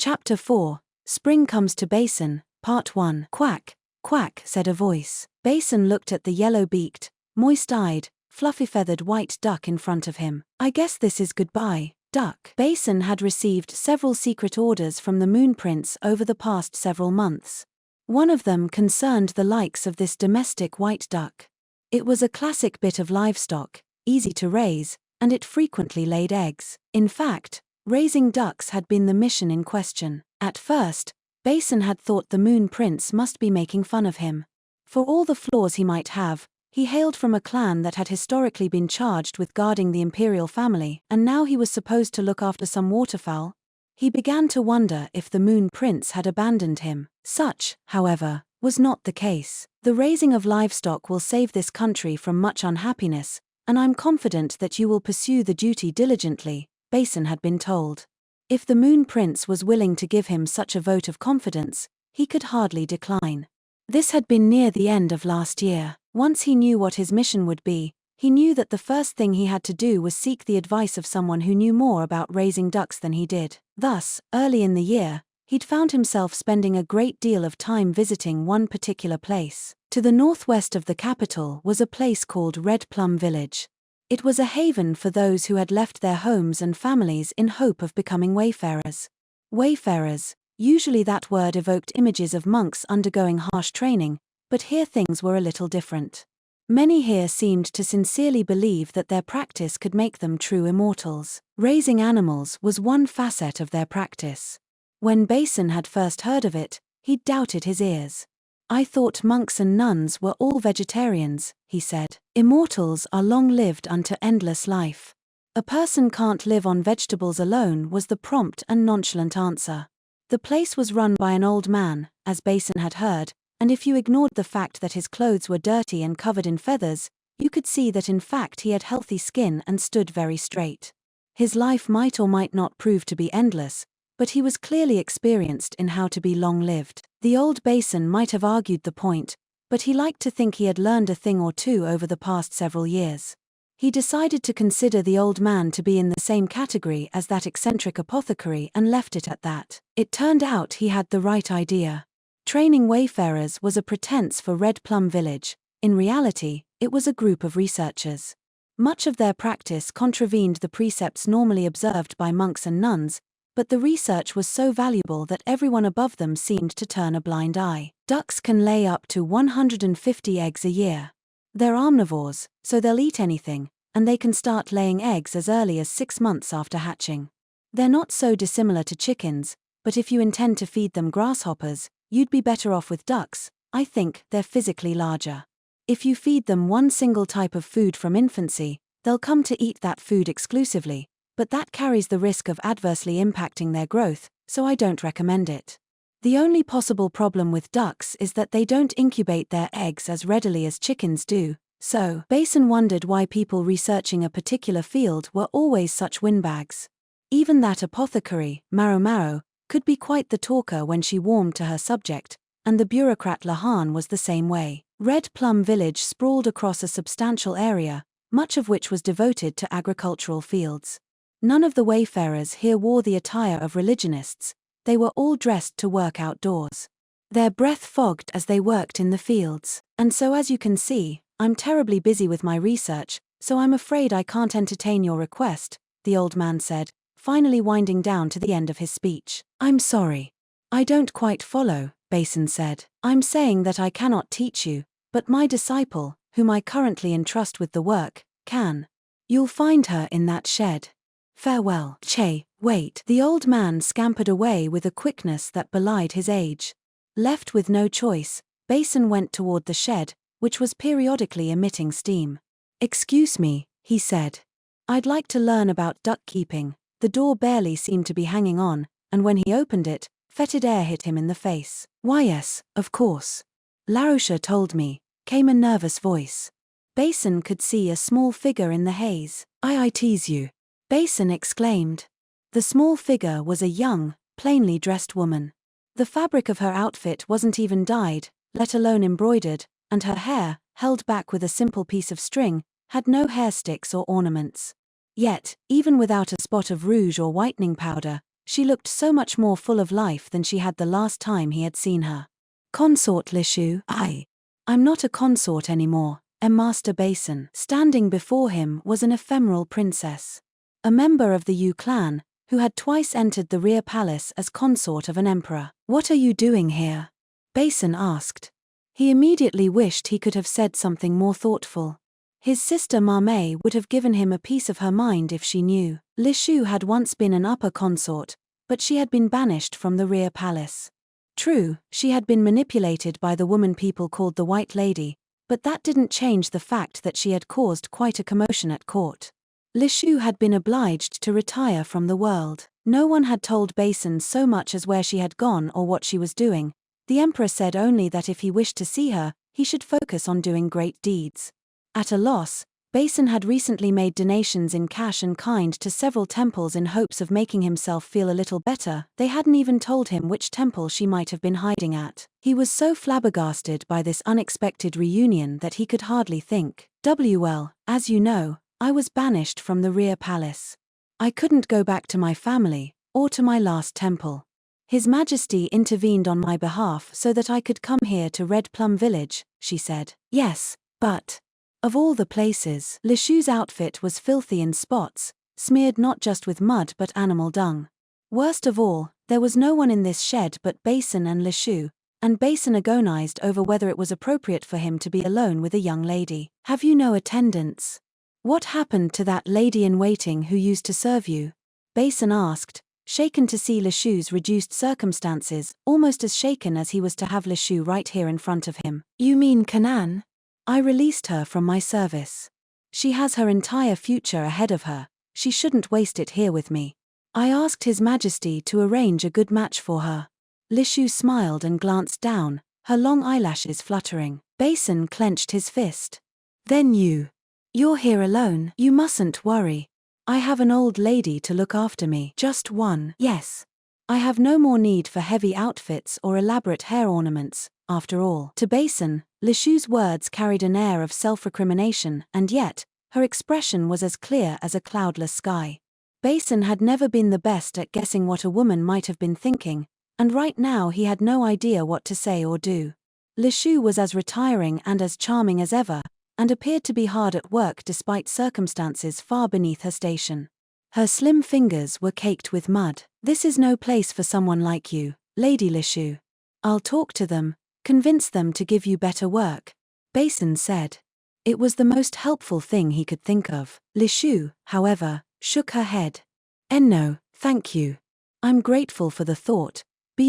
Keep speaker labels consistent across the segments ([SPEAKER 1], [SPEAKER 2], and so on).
[SPEAKER 1] Chapter 4. Spring Comes to Basin, Part 1. Quack, quack, said a voice. Basin looked at the yellow-beaked, moist-eyed, fluffy-feathered white duck in front of him. I guess this is goodbye, duck. Basin had received several secret orders from the Moon Prince over the past several months. One of them concerned the likes of this domestic white duck. It was a classic bit of livestock, easy to raise, and it frequently laid eggs. In fact, raising ducks had been the mission in question. At first, Basin had thought the Moon Prince must be making fun of him. For all the flaws he might have, he hailed from a clan that had historically been charged with guarding the imperial family, and now he was supposed to look after some waterfowl. He began to wonder if the Moon Prince had abandoned him. Such, however, was not the case. The raising of livestock will save this country from much unhappiness, and I'm confident that you will pursue the duty diligently, Basin had been told. If the Moon Prince was willing to give him such a vote of confidence, he could hardly decline. This had been near the end of last year. Once he knew what his mission would be, he knew that the first thing he had to do was seek the advice of someone who knew more about raising ducks than he did. Thus, early in the year, he'd found himself spending a great deal of time visiting one particular place. To the northwest of the capital was a place called Red Plum Village. It was a haven for those who had left their homes and families in hope of becoming wayfarers. Wayfarers, usually that word evoked images of monks undergoing harsh training, but here things were a little different. Many here seemed to sincerely believe that their practice could make them true immortals. Raising animals was one facet of their practice. When Basin had first heard of it, he'd doubted his ears. I thought monks and nuns were all vegetarians, he said. Immortals are long-lived unto endless life. A person can't live on vegetables alone, was the prompt and nonchalant answer. The place was run by an old man, as Basin had heard, and if you ignored the fact that his clothes were dirty and covered in feathers, you could see that in fact he had healthy skin and stood very straight. His life might or might not prove to be endless, but he was clearly experienced in how to be long-lived. The old Basin might have argued the point, but he liked to think he had learned a thing or two over the past several years. He decided to consider the old man to be in the same category as that eccentric apothecary and left it at that. It turned out he had the right idea. Training wayfarers was a pretense for Red Plum Village. In reality, it was a group of researchers. Much of their practice contravened the precepts normally observed by monks and nuns, but the research was so valuable that everyone above them seemed to turn a blind eye. Ducks can lay up to 150 eggs a year. They're omnivores, so they'll eat anything, and they can start laying eggs as early as 6 months after hatching. They're not so dissimilar to chickens, but if you intend to feed them grasshoppers, you'd be better off with ducks. I think they're physically larger. If you feed them one single type of food from infancy, they'll come to eat that food exclusively, but that carries the risk of adversely impacting their growth, so I don't recommend it. The only possible problem with ducks is that they don't incubate their eggs as readily as chickens do, so Basin wondered why people researching a particular field were always such windbags. Even that apothecary, Maomao, could be quite the talker when she warmed to her subject, and the bureaucrat Lahan was the same way. Red Plum Village sprawled across a substantial area, much of which was devoted to agricultural fields. None of the wayfarers here wore the attire of religionists. They were all dressed to work outdoors. Their breath fogged as they worked in the fields. And so as you can see, I'm terribly busy with my research, so I'm afraid I can't entertain your request, the old man said, finally winding down to the end of his speech. I'm sorry. I don't quite follow, Basin said. I'm saying that I cannot teach you, but my disciple, whom I currently entrust with the work, can. You'll find her in that shed. Farewell. Che, wait. The old man scampered away with a quickness that belied his age. Left with no choice, Basin went toward the shed, which was periodically emitting steam. Excuse me, he said. I'd like to learn about duck keeping. The door barely seemed to be hanging on, and when he opened it, fetid air hit him in the face. Why yes, of course. Laroche told me, came a nervous voice. Basin could see a small figure in the haze. I tease you. Basin exclaimed. The small figure was a young, plainly dressed woman. The fabric of her outfit wasn't even dyed, let alone embroidered, and her hair, held back with a simple piece of string, had no hair sticks or ornaments. Yet, even without a spot of rouge or whitening powder, She looked so much more full of life than she had the last time he had seen her. Consort Lishu, I'm not a consort anymore, Master Basin. Standing before him was an ephemeral princess. A member of the Yu clan, who had twice entered the rear palace as consort of an emperor. What are you doing here? Basin asked. He immediately wished he could have said something more thoughtful. His sister Maomao would have given him a piece of her mind if she knew. Lishu had once been an upper consort, but she had been banished from the rear palace. True, she had been manipulated by the woman people called the White Lady, but that didn't change the fact that she had caused quite a commotion at court. Lishu had been obliged to retire from the world. No one had told Basin so much as where she had gone or what she was doing. The emperor said only that if he wished to see her, he should focus on doing great deeds. At a loss, Basin had recently made donations in cash and kind to several temples in hopes of making himself feel a little better. They hadn't even told him which temple she might have been hiding at. He was so flabbergasted by this unexpected reunion that he could hardly think. Well, as you know, I was banished from the rear palace. I couldn't go back to my family, or to my last temple. His Majesty intervened on my behalf so that I could come here to Red Plum Village, she said. Yes, but of all the places, Lishu's outfit was filthy in spots, smeared not just with mud but animal dung. Worst of all, there was no one in this shed but Basin and Lishu, and Basin agonized over whether it was appropriate for him to be alone with a young lady. Have you no attendants? What happened to that lady-in-waiting who used to serve you? Basin asked, shaken to see Lishu's reduced circumstances, almost as shaken as he was to have Lishu right here in front of him. You mean Kanan? I released her from my service. She has her entire future ahead of her, she shouldn't waste it here with me. I asked His Majesty to arrange a good match for her. Lishu smiled and glanced down, her long eyelashes fluttering. Basin clenched his fist. Then you're here alone. You mustn't worry. I have an old lady to look after me. Just one. Yes. I have no more need for heavy outfits or elaborate hair ornaments, after all. To Basin, Lishu's words carried an air of self-recrimination, and yet, her expression was as clear as a cloudless sky. Basin had never been the best at guessing what a woman might have been thinking, and right now he had no idea what to say or do. Lishu was as retiring and as charming as ever, and appeared to be hard at work despite circumstances far beneath her station. Her slim fingers were caked with mud. This is no place for someone like you, Lady Lishu. I'll talk to them, convince them to give you better work, Basin said. It was the most helpful thing he could think of. Lishu, however, shook her head. No, thank you. I'm grateful for the thought,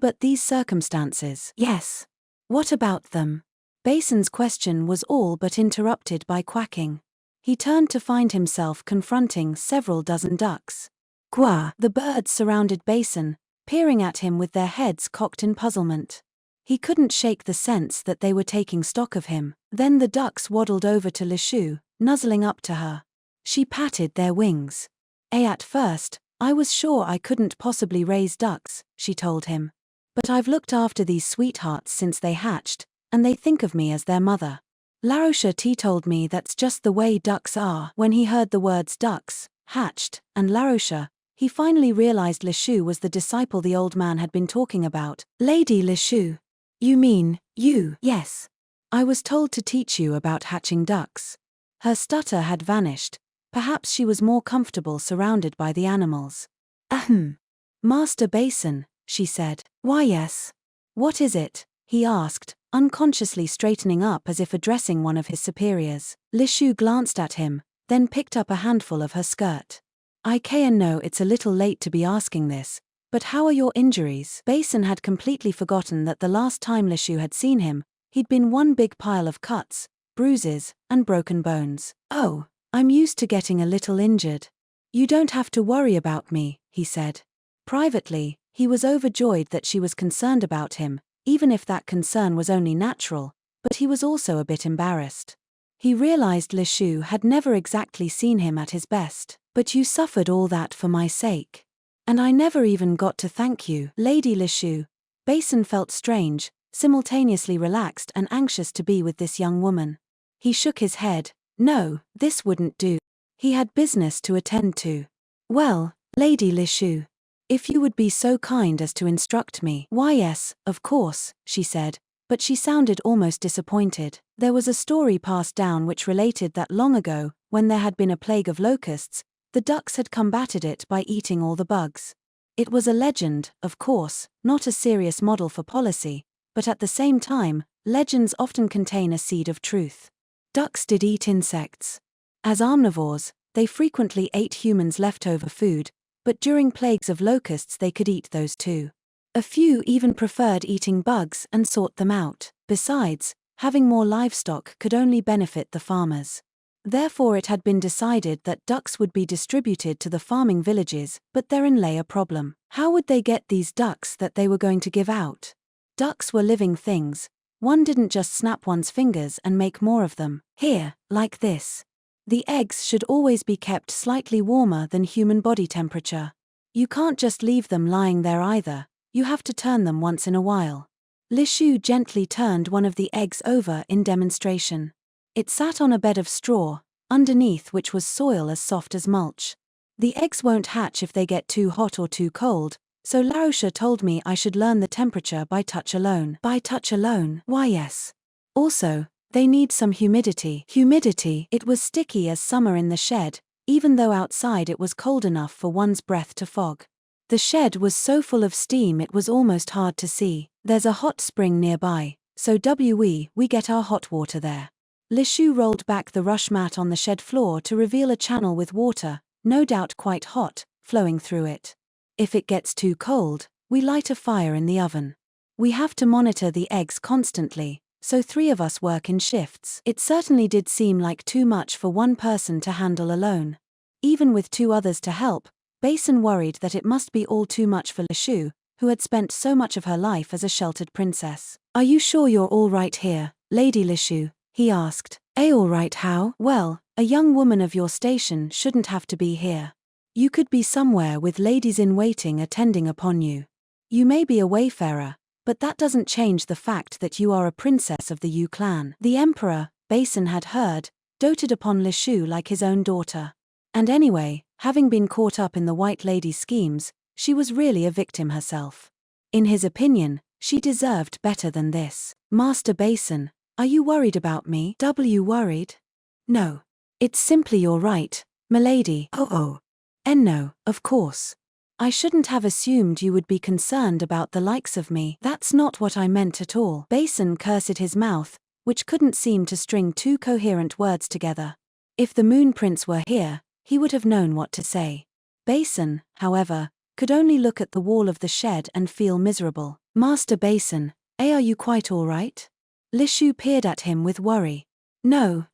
[SPEAKER 1] but these circumstances. Yes. What about them? Basin's question was all but interrupted by quacking. He turned to find himself confronting several dozen ducks. Qua! The birds surrounded Basin, peering at him with their heads cocked in puzzlement. He couldn't shake the sense that they were taking stock of him. Then the ducks waddled over to Lishu, nuzzling up to her. She patted their wings. At first, I was sure I couldn't possibly raise ducks, she told him. But I've looked after these sweethearts since they hatched, and they think of me as their mother. Larosha T told me that's just the way ducks are. When he heard the words ducks, hatched, and Larosha, he finally realized Lishu was the disciple the old man had been talking about. Lady Lishu. You mean, you? Yes. I was told to teach you about hatching ducks. Her stutter had vanished. Perhaps she was more comfortable surrounded by the animals. Master Basin, she said. Why yes. What is it? He asked, unconsciously straightening up as if addressing one of his superiors. Lishu glanced at him, then picked up a handful of her skirt. I can know it's a little late to be asking this, but how are your injuries? Basin had completely forgotten that the last time Lishu had seen him, he'd been one big pile of cuts, bruises, and broken bones. Oh, I'm used to getting a little injured. You don't have to worry about me, he said. Privately, he was overjoyed that she was concerned about him, even if that concern was only natural, but he was also a bit embarrassed. He realized Lishu had never exactly seen him at his best. But you suffered all that for my sake. And I never even got to thank you. Lady Lishu. Basin felt strange, simultaneously relaxed and anxious to be with this young woman. He shook his head. No, this wouldn't do. He had business to attend to. Well, Lady Lishu. If you would be so kind as to instruct me. Why yes, of course, she said, but she sounded almost disappointed. There was a story passed down which related that long ago, when there had been a plague of locusts, the ducks had combated it by eating all the bugs. It was a legend, of course, not a serious model for policy, but at the same time, legends often contain a seed of truth. Ducks did eat insects. As omnivores, they frequently ate humans' leftover food, but during plagues of locusts they could eat those too. A few even preferred eating bugs and sought them out. Besides, having more livestock could only benefit the farmers. Therefore it had been decided that ducks would be distributed to the farming villages, but therein lay a problem. How would they get these ducks that they were going to give out? Ducks were living things. One didn't just snap one's fingers and make more of them. Here, like this. The eggs should always be kept slightly warmer than human body temperature. You can't just leave them lying there either, you have to turn them once in a while. Li Shu gently turned one of the eggs over in demonstration. It sat on a bed of straw, underneath which was soil as soft as mulch. The eggs won't hatch if they get too hot or too cold, so Laosha told me I should learn the temperature by touch alone. By touch alone? Why yes. Also, they need some humidity. Humidity. It was sticky as summer in the shed, even though outside it was cold enough for one's breath to fog. The shed was so full of steam it was almost hard to see. There's a hot spring nearby, so we get our hot water there. Li Shu rolled back the rush mat on the shed floor to reveal a channel with water, no doubt quite hot, flowing through it. If it gets too cold, we light a fire in the oven. We have to monitor the eggs constantly, so 3 of us work in shifts. It certainly did seem like too much for one person to handle alone. Even with 2 others to help, Basin worried that it must be all too much for Li Shu, who had spent so much of her life as a sheltered princess. Are you sure you're all right here, Lady Li Shu? He asked. All right how? Well, a young woman of your station shouldn't have to be here. You could be somewhere with ladies-in-waiting attending upon you. You may be a wayfarer, but that doesn't change the fact that you are a princess of the Yu clan. The emperor, Basin had heard, doted upon Li Shu like his own daughter. And anyway, having been caught up in the White Lady's schemes, she was really a victim herself. In his opinion, she deserved better than this. Master Basin, are you worried about me? Worried? No. It's simply you're right, milady. Oh. And no, of course. I shouldn't have assumed you would be concerned about the likes of me. That's not what I meant at all. Basin cursed his mouth, which couldn't seem to string 2 coherent words together. If the Moon Prince were here, he would have known what to say. Basin, however, could only look at the wall of the shed and feel miserable. Master Basin, are you quite all right? Li Shu peered at him with worry. No,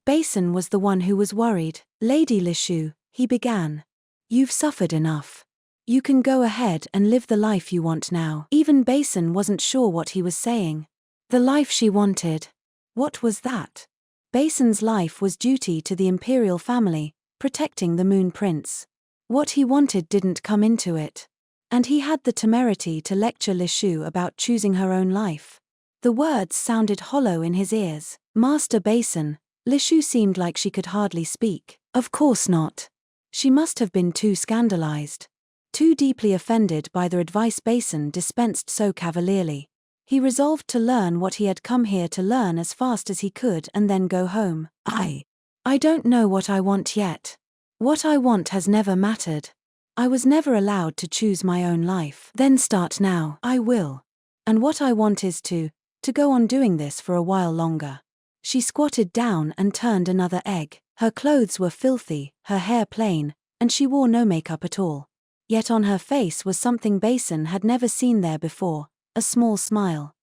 [SPEAKER 1] Basin was the one who was worried. Lady Li Shu, he began. You've suffered enough. You can go ahead and live the life you want now. Even Basin wasn't sure what he was saying. The life she wanted. What was that? Basin's life was duty to the imperial family, protecting the Moon Prince. What he wanted didn't come into it. And he had the temerity to lecture Li Shu about choosing her own life. The words sounded hollow in his ears. Master Basin, Li Shu seemed like she could hardly speak. Of course not. She must have been too scandalized. Too deeply offended by the advice Basin dispensed so cavalierly. He resolved to learn what he had come here to learn as fast as he could and then go home. I don't know what I want yet. What I want has never mattered. I was never allowed to choose my own life. Then start now. I will. And what I want is to go on doing this for a while longer. She squatted down and turned another egg. Her clothes were filthy, her hair plain, and she wore no makeup at all. Yet on her face was something Basin had never seen there before, a small smile.